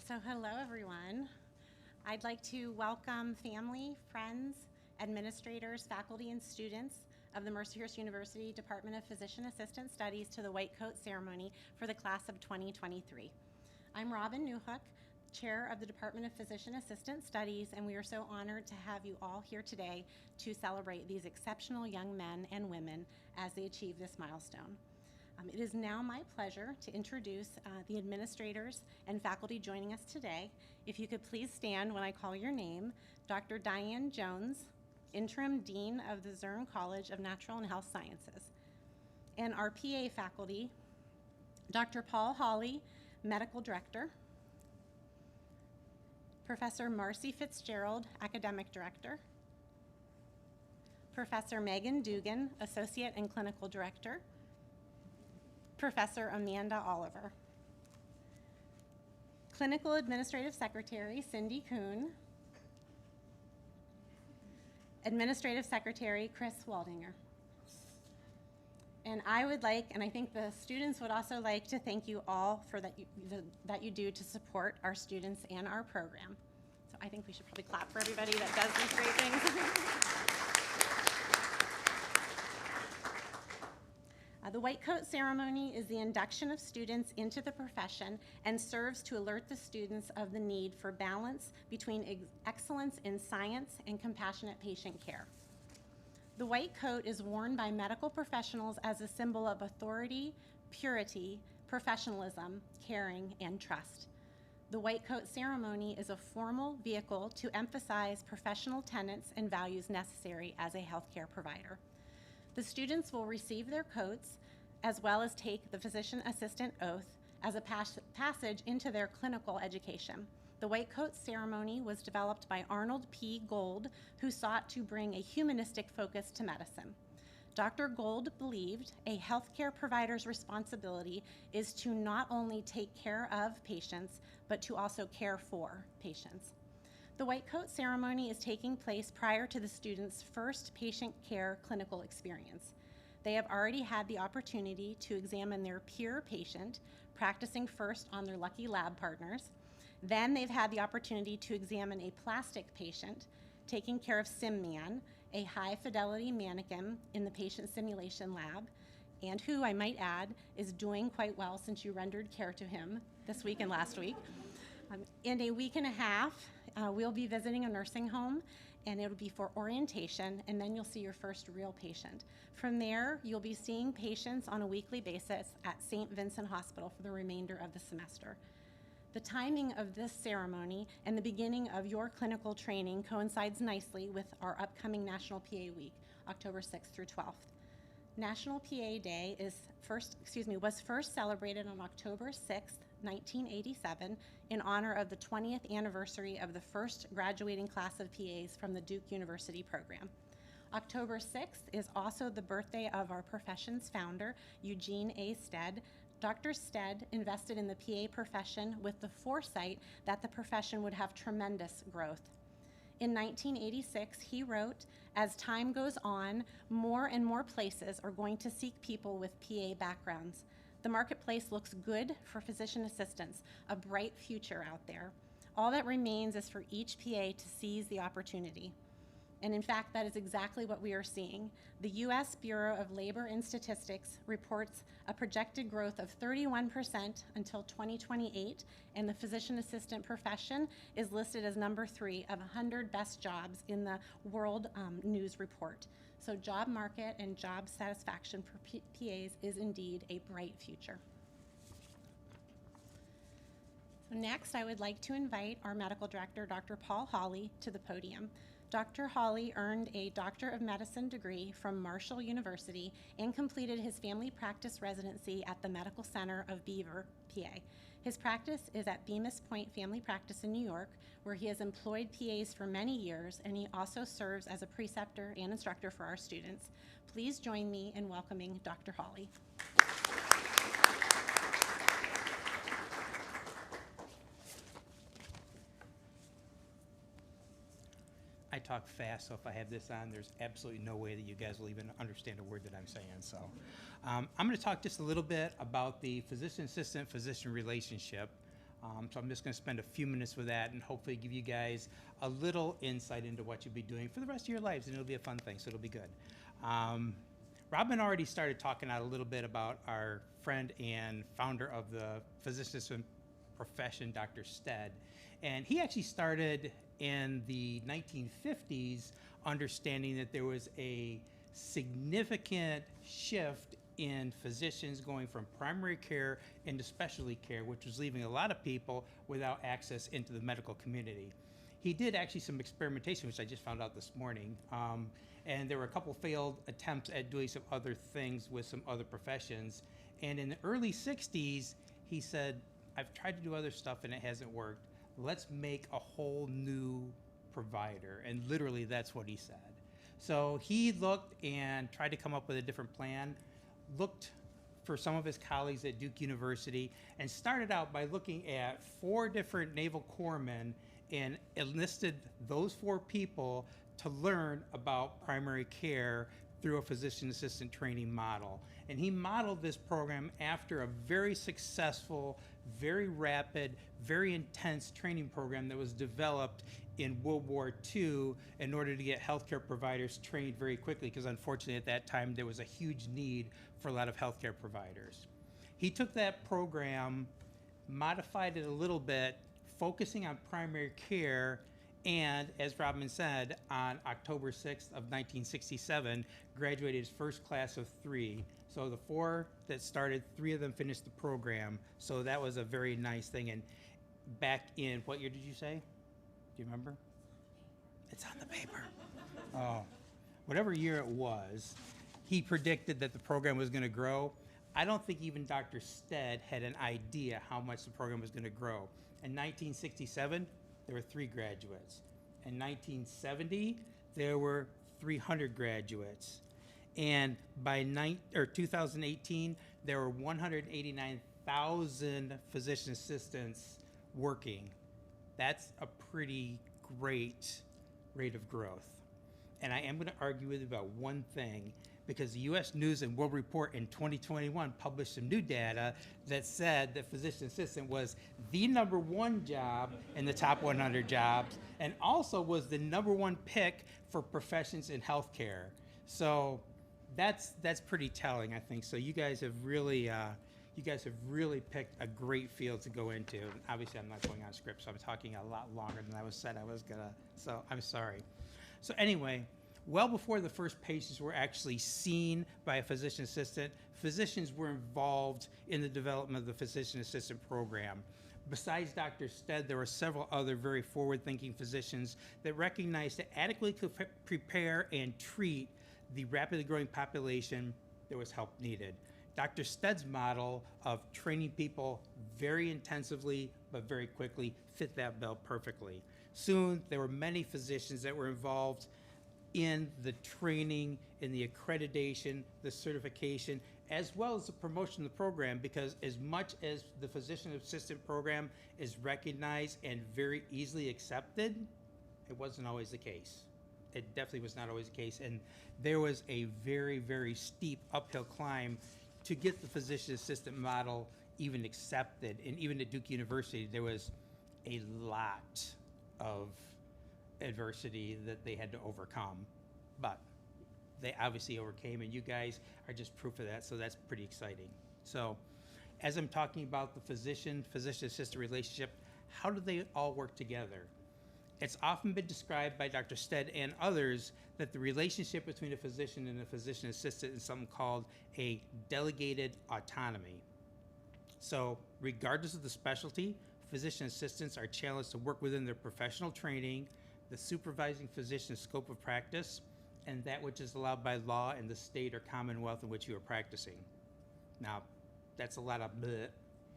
So hello, everyone. I'd like to welcome family, friends, administrators, faculty, and students of the Mercyhurst University Department of Physician Assistant Studies to the White Coat Ceremony for the class of 2023. I'm Robin Newhook, Chair of the Department of Physician Assistant Studies, and we are so honored to have you all here today to celebrate these exceptional young men and women as they achieve this milestone. It is now my pleasure to introduce the administrators and faculty joining us today. If you could please stand when I call your name. Dr. Diane Jones, Interim Dean of the Zurn College of Natural and Health Sciences. And our PA faculty, Dr. Paul Hawley, Medical Director. Professor Marcy Fitzgerald, Academic Director. Professor Megan Dugan, Associate and Clinical Director. Professor Amanda Oliver. Clinical Administrative Secretary Cindy Kuhn. Administrative Secretary Chris Waldinger. And I would like, and I think the students would also like, to thank you all for that you do to support our students and our program. So I think we should probably clap for everybody that does these great things. The White Coat Ceremony is the induction of students into the profession and serves to alert the students of the need for balance between excellence in science and compassionate patient care. The white coat is worn by medical professionals as a symbol of authority, purity, professionalism, caring, and trust. The White Coat Ceremony is a formal vehicle to emphasize professional tenets and values necessary as a healthcare provider. The students will receive their coats as well as take the physician assistant oath as a passage into their clinical education. The White Coat Ceremony was developed by Arnold P. Gold, who sought to bring a humanistic focus to medicine. Dr. Gold believed a healthcare provider's responsibility is to not only take care of patients, but to also care for patients. The White Coat Ceremony is taking place prior to the students' first patient care clinical experience. They have already had the opportunity to examine their peer patient, practicing first on their lucky lab partners. Then they've had the opportunity to examine a plastic patient, taking care of SimMan, a high-fidelity mannequin in the patient simulation lab, and who, I might add, is doing quite well since you rendered care to him this week and last week. In a week and a half, we'll be visiting a nursing home, and it'll be for orientation, and then you'll see your first real patient. From there, you'll be seeing patients on a weekly basis at St. Vincent Hospital for the remainder of the semester. The timing of this ceremony and the beginning of your clinical training coincides nicely with our upcoming National PA Week, October 6th through 12th. National PA Day was first celebrated on October 6th, 1987, in honor of the 20th anniversary of the first graduating class of PAs from the Duke University program. October 6th is also the birthday of our profession's founder, Eugene A. Stead. Dr. Stead invested in the PA profession with the foresight that the profession would have tremendous growth. In 1986, he wrote, "As time goes on, more and more places are going to seek people with PA backgrounds. The marketplace looks good for physician assistants, a bright future out there. All that remains is for each PA to seize the opportunity." And in fact, that is exactly what we are seeing. The U.S. Bureau of Labor and Statistics reports a projected growth of 31% until 2028, and the physician assistant profession is listed as number 3 of 100 best jobs in the World News Report. So job market and job satisfaction for PAs is indeed a bright future. So next, I would like to invite our medical director, Dr. Paul Hawley, to the podium. Dr. Hawley earned a Doctor of Medicine degree from Marshall University and completed his family practice residency at the Medical Center of Beaver, PA. His practice is at Bemis Point Family Practice in New York, where he has employed PAs for many years, and he also serves as a preceptor and instructor for our students. Please join me in welcoming Dr. Hawley. I talk fast, so if I have this on, there's absolutely no way that you guys will even understand a word that I'm saying. So I'm going to talk just a little bit about the physician-assistant-physician relationship. So I'm just going to spend a few minutes with that and hopefully give you guys a little insight into what you'll be doing for the rest of your lives, and it'll be a fun thing, so it'll be good. Robin already started talking out a little bit about our friend and founder of the physician assistant profession, Dr. Stead. And he actually started in the 1950s, understanding that there was a significant shift in physicians going from primary care into specialty care, which was leaving a lot of people without access into the medical community. He did actually some experimentation, which I just found out this morning, and there were a couple failed attempts at doing some other things with some other professions. And in the early 60s, he said, I've tried to do other stuff and it hasn't worked. Let's make a whole new provider. And literally that's what he said. So he looked and tried to come up with a different plan, looked for some of his colleagues at Duke University, and started out by looking at 4 different naval corpsmen and enlisted those 4 people to learn about primary care through a physician assistant training model. And he modeled this program after a very successful, very rapid, very intense training program that was developed in World War II in order to get healthcare providers trained very quickly, because unfortunately at that time there was a huge need for a lot of healthcare providers. He took that program, modified it a little bit, focusing on primary care, and as Robin said, on October 6th of 1967, graduated his first class of 3. So the 4 that started, 3 of them finished the program. So that was a very nice thing. And back in, what year did you say? Do you remember? It's on the paper. Oh, whatever year it was, he predicted that the program was going to grow. I don't think even Dr. Stead had an idea how much the program was going to grow. In 1967, there were 3 graduates. In 1970, there were 300 graduates. And by 2018, there were 189,000 physician assistants working. That's a pretty great rate of growth. And I am going to argue with you about one thing, because the U.S. News and World Report in 2021 published some new data that said that physician assistant was the #1 job in the top 100 jobs, and also was the #1 pick for professions in healthcare. So that's pretty telling, I think. So you guys have really picked a great field to go into. And obviously, I'm not going on script, so I'm talking a lot longer than I said I was gonna. So I'm sorry. So anyway, well before the first patients were actually seen by a physician assistant, physicians were involved in the development of the physician assistant program. Besides Dr. Stead, there were several other very forward-thinking physicians that recognized to adequately prepare and treat the rapidly growing population, there was help needed. Dr. Stead's model of training people very intensively but very quickly fit that bill perfectly. Soon, there were many physicians that were involved in the training, in the accreditation, the certification, as well as the promotion of the program, because as much as the physician assistant program is recognized and very easily accepted, it wasn't always the case. It definitely was not always the case, and there was a very, very steep uphill climb to get the physician assistant model even accepted. And even at Duke University, there was a lot of adversity that they had to overcome, but they obviously overcame, and you guys are just proof of that, so that's pretty exciting. So as I'm talking about the physician assistant relationship, how do they all work together? It's often been described by Dr. Stead and others that the relationship between a physician and a physician assistant is something called a delegated autonomy. So regardless of the specialty, physician assistants are challenged to work within their professional training, the supervising physician's scope of practice, and that which is allowed by law in the state or commonwealth in which you are practicing. Now, that's a lot of bleh,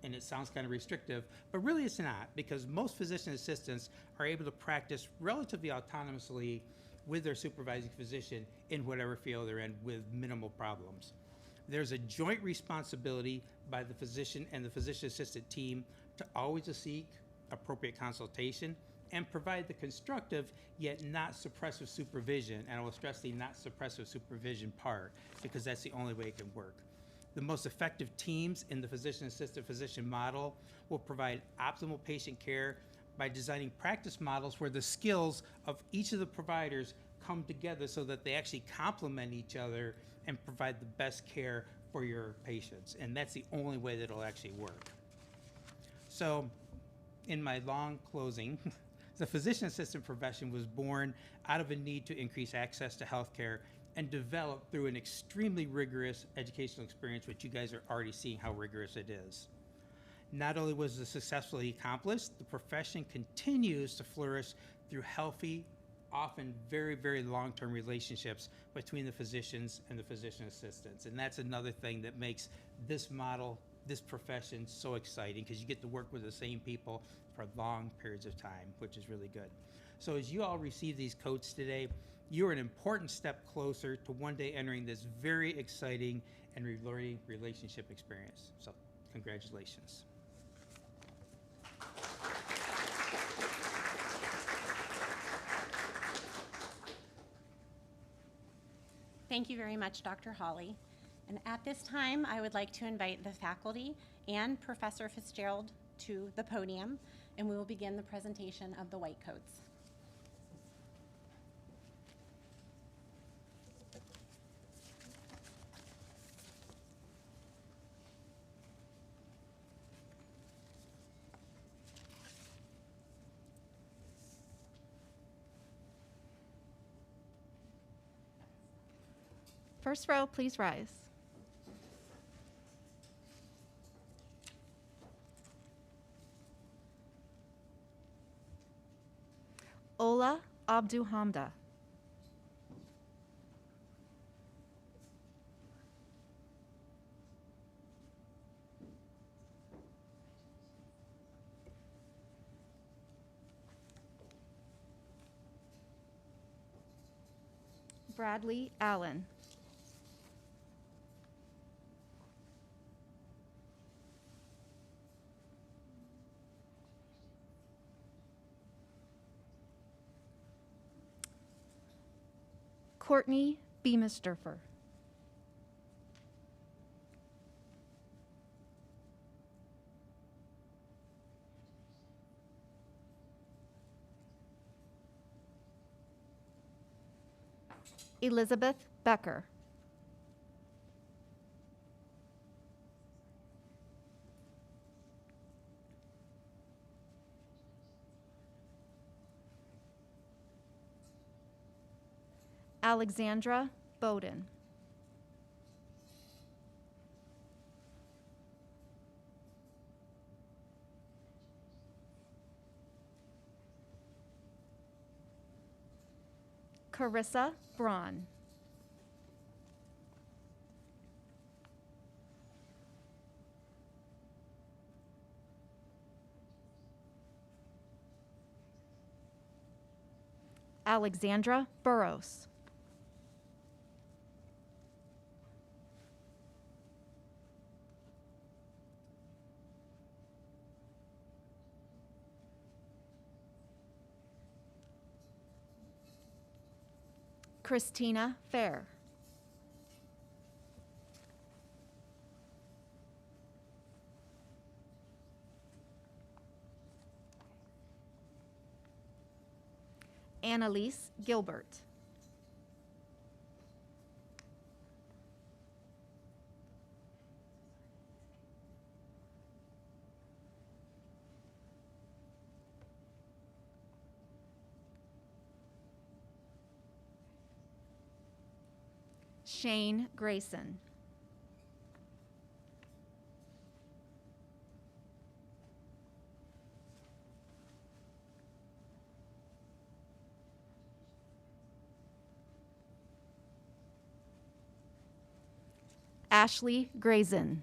and it sounds kind of restrictive, but really it's not, because most physician assistants are able to practice relatively autonomously with their supervising physician in whatever field they're in with minimal problems. There's a joint responsibility by the physician and the physician assistant team to always seek appropriate consultation and provide the constructive yet not suppressive supervision. And I will stress the not suppressive supervision part, because that's the only way it can work. The most effective teams in the physician-assisted physician model will provide optimal patient care by designing practice models where the skills of each of the providers come together so that they actually complement each other and provide the best care for your patients. And that's the only way that it'll actually work. So in my long closing, the physician assistant profession was born out of a need to increase access to healthcare and developed through an extremely rigorous educational experience, which you guys are already seeing how rigorous it is. Not only was it successfully accomplished, the profession continues to flourish through healthy, often very, very long-term relationships between the physicians and the physician assistants. And that's another thing that makes this model, this profession so exciting, because you get to work with the same people for long periods of time, which is really good. So as you all receive these codes today, you're an important step closer to one day entering this very exciting and rewarding relationship experience. So congratulations. Thank you very much, Dr. Hawley. And at this time, I would like to invite the faculty and Professor Fitzgerald to the podium, and we will begin the presentation of the white coats. First row, please rise. Ola Abduhamda. Bradley Allen. Courtney Beamisturfer. Elizabeth Becker. Alexandra Bowden. Carissa Braun. Alexandra Burrows. Christina Fair. Annalise Gilbert. Shane Grayson. Ashley Grayson.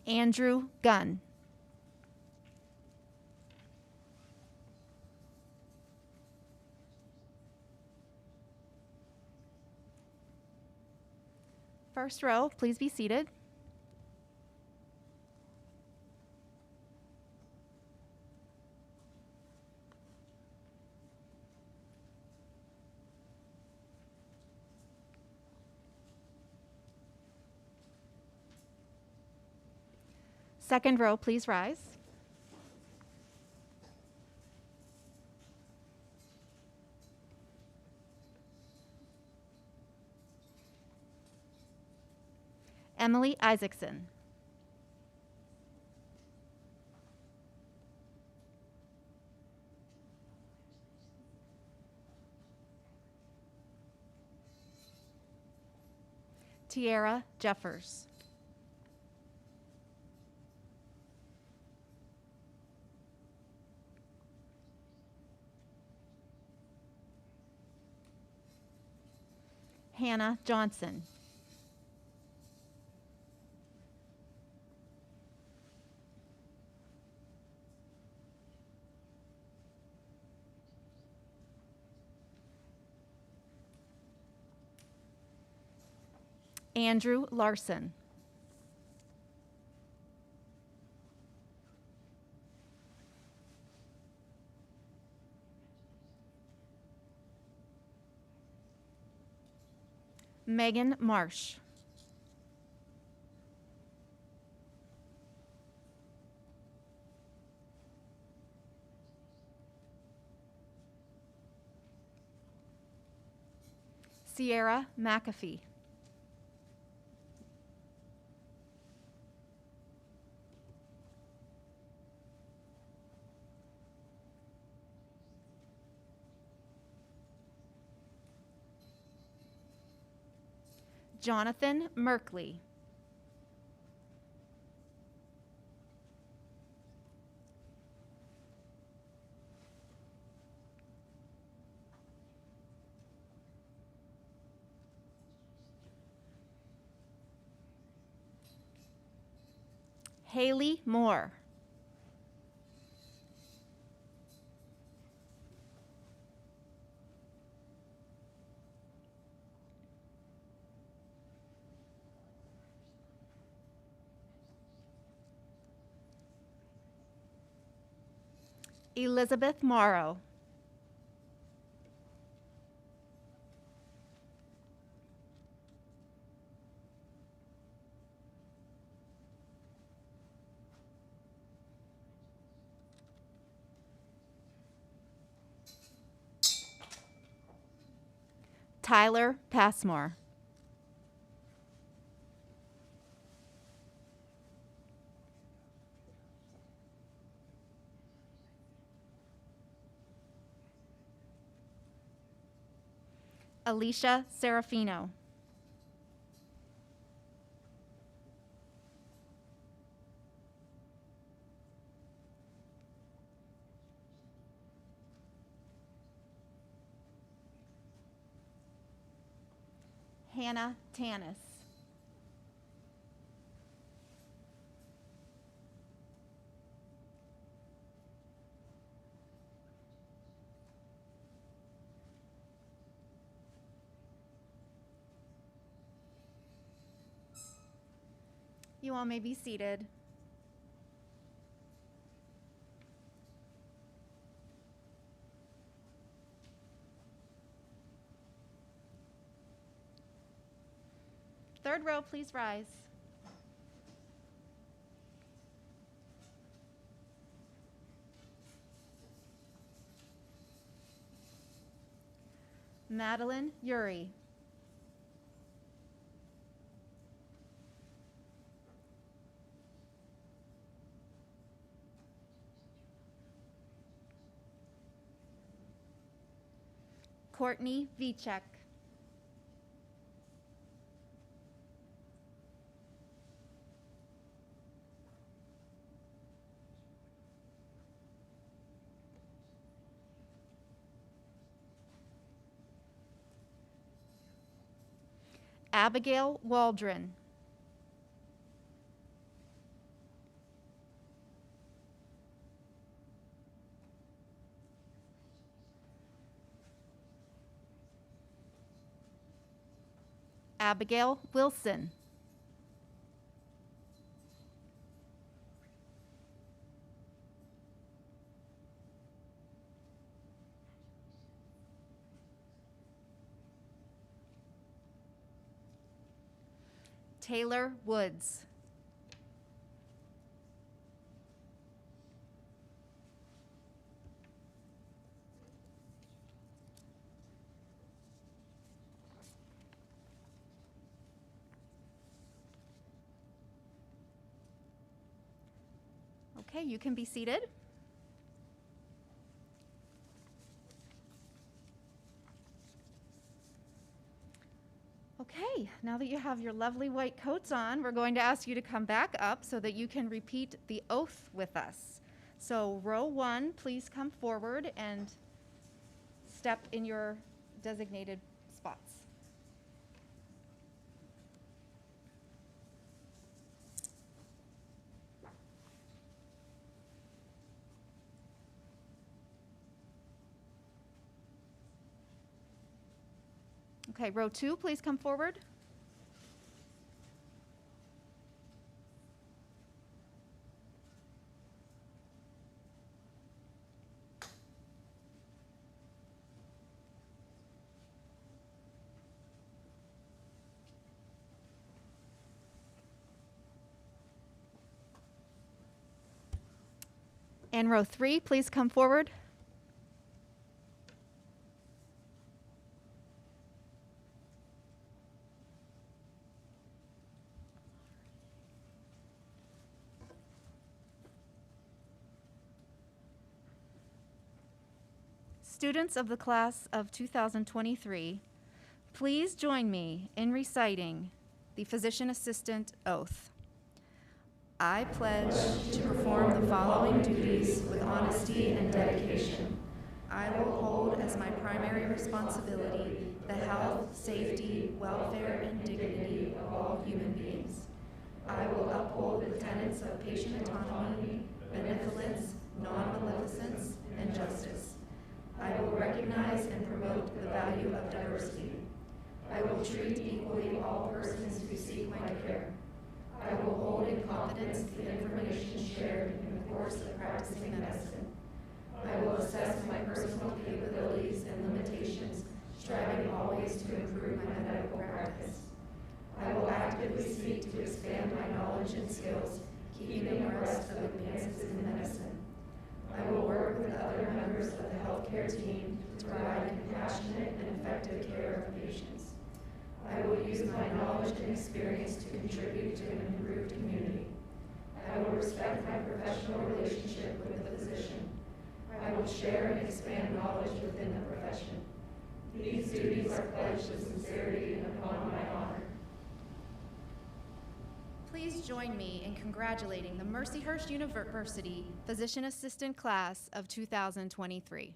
Andrew Gunn. First row, please be seated. Second row, please rise. Emily Isaacson. Tiara Jeffers. Hannah Johnson. Andrew Larson. Megan Marsh. Sierra McAfee. Jonathan Merkley. Haley Moore. Elizabeth Morrow. Tyler Passmore. Alicia Serafino. Hannah Tanis. You all may be seated. Third row, please rise. Madeline Uri. Courtney Vichek. Abigail Waldron. Abigail Wilson. Taylor Woods. Okay, you can be seated. Okay, now that you have your lovely white coats on, we're going to ask you to come back up so that you can repeat the oath with us. So row 1, please come forward and step in your designated spots. Okay, row 2, please come forward. And row 3, please come forward. Students of the class of 2023, please join me in reciting the physician assistant oath. I pledge to perform the following duties with honesty and dedication. I will hold as my primary responsibility the health, safety, welfare, and dignity of all human beings. I will uphold the tenets of patient autonomy, benevolence, non-maleficence, and justice. I will recognize and promote the value of diversity. I will treat equally all persons who seek my care. I will hold in confidence the information shared in the course of practicing medicine. I will assess my personal capabilities and limitations, striving always to improve my medical practice. I will actively seek to expand my knowledge and skills, keeping abreast of advances in medicine. I will work with other members of the healthcare team to provide compassionate and effective care of patients. I will use my knowledge and experience to contribute to an improved community. I will respect my professional relationship with the physician. I will share and expand knowledge within the profession. These duties are pledged with sincerity and upon my honor. Please join me in congratulating the Mercyhurst University Physician Assistant Class of 2023.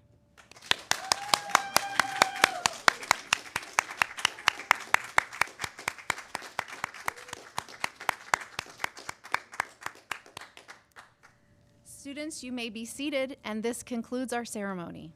Students, you may be seated, and this concludes our ceremony.